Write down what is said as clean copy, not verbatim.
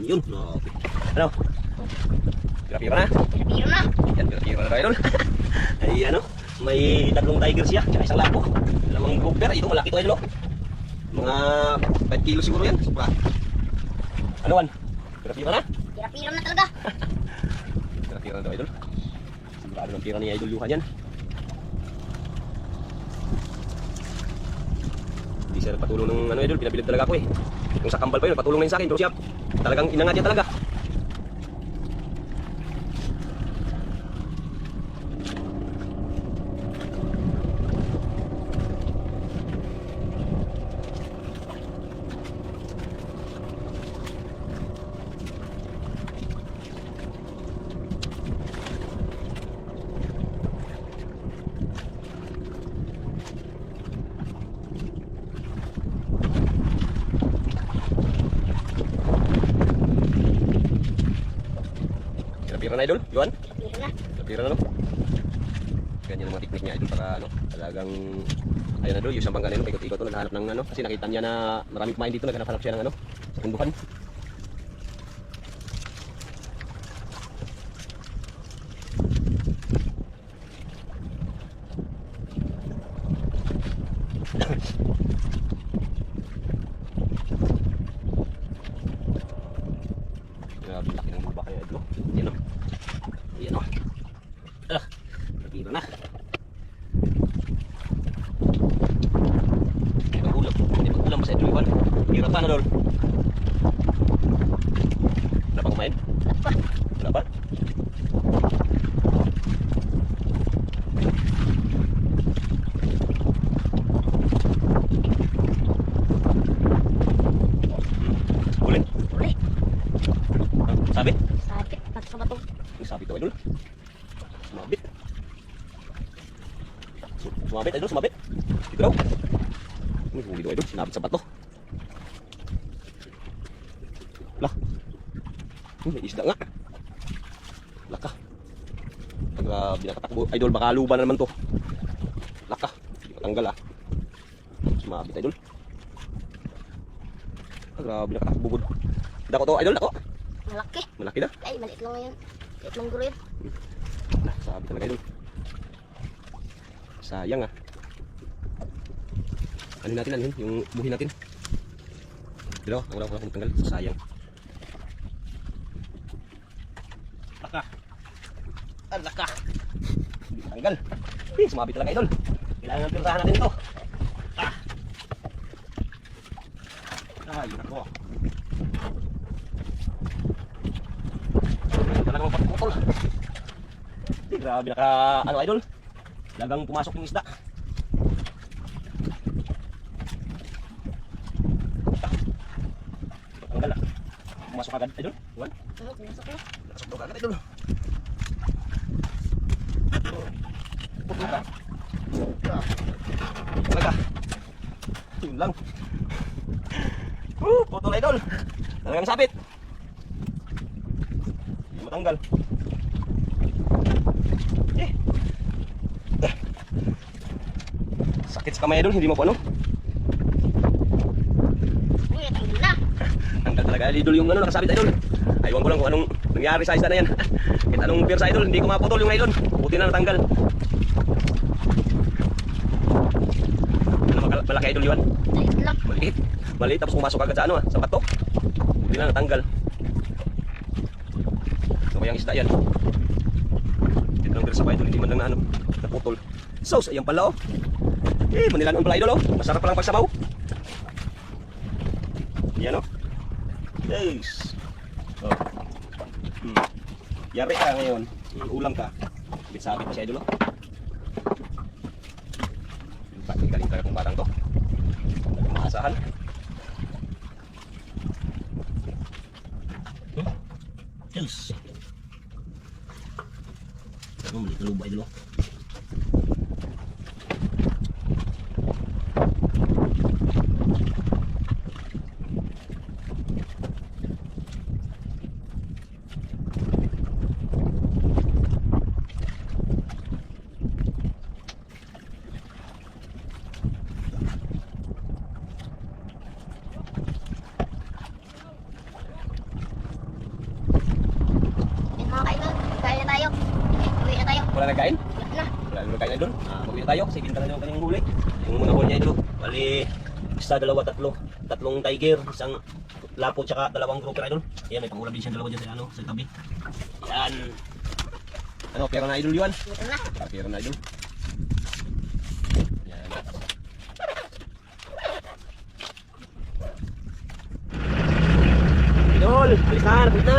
Yun. Okay. Ano? Pira-pira na? Pira na. Yan, pira-pira na idol. Ay ano, may tatlong tiger siya, tsaka isang lapo. Lamang grouper, ito malaki to idol. Mga 5 kilo siguro yan. Sobra. Ano Wan? Pira-pira na? Pira-pira na talaga. Pira-pira na daw idol. Sigurado ng pira ni Idol Yuhan yan. Hindi siya nagpatulong ng ano idol, pinabilad talaga ako eh. Yung sa kambal pa yun, nagpatulong na yun sa akin. Pero siya, talagang inangat niya talaga. Pira na idol, Yuhan? Pira na. Pira na no? Ganyan ang mga teknik niya idol para ano, talagang ayun na idol, yung isang bangka na yun, paikot-ikot to, naghahanap ng ano, kasi nakita niya na maraming kumain dito, naghanap siya ng ano, sa pundukan. Grabe laki ng bubak kaya idol. Yan o. Yan o. Pira na. Hindi mag-ulam. Hindi mag-ulam sa idol Yuhan. Pira pa na dol. Wala pa kumain? Wala pa? Ulit? Uli. Sabit? Sakit. Pagka ba to? Ang sabit daw idol. Sumabit. Sumabit idol, sumabit. Dito daw. May huli daw idol, sinabit sa bato. Lah. May isda nga. Laka. Grabe nakatakbo. Idol, baka luban na naman to. Laka. Hindi matanggal ah. Sumabit idol. Grabe nakatakbo. Dako to idol, dako. Malaki. Malaki na. Ay, maliit lang ngayon. Maliit lang gulo yun. Sabi talaga idol. Sayang ah. Ano natin ano yun? Yung buhi natin. Dito, ang wala ko tanggal. Sayang. Laka. Ang laka. Hindi tanggal. Sumabit talaga idol. Kailangan ng pirtahan natin ito. Ah. Ay, nako. Talagang magpaputol. Grabe naka ano idol. Lagang pumasok yung isda. Tanggal ah. Pumasok agad idol. Juan. Pinasok na. Pumasok daw agad idol. Putol ka. Talaga. Yun lang. Putol idol. Talagang sabit. Hindi matanggal. Sakit sa kamay idol, hindi mo po ano? Uy, tanggal na. Tanggal talaga idol yung ano nakasabit idol. Aywan ko lang kung anong nangyari sa isda na yan. Kahit anong pirsa idol, hindi ko maputol yung idol. Buti na natanggal. Ano malaki idol yun? Maliit lang. Maliit. Maliit tapos pumasok agad sa ano sa bato. Buti na natanggal. Kabayang isda yan. Dito lang pirsa pa idol, hindi man lang na ano, naputol. Sauce, ayan pala oh. Manilagang pala idol oh. Masarap palang pagsabaw. Yan oh. Yes. Oh. Yari ka ngayon. Ulam ka. Sabit pa siya idol oh. Galing talaga kong batang to. Talagang maasahan. Yes. Ano, mali kaluba idol oh. Wala na kain? Wala na. Wala na kain idol. Mag-uwi na tayo kasi binta na yung kanyang huli. Yung mga huli niya idol. Bali, isa, dalawa, tatlo. Tatlong tiger, isang lapo, tsaka dalawang grouper idol. Ayan, may pangulam din siya dalawa dyan sa, sa tabi. Yan. Ano, pera na idol yun? Ito na. Pera na idol. Yan. Idol, balik na.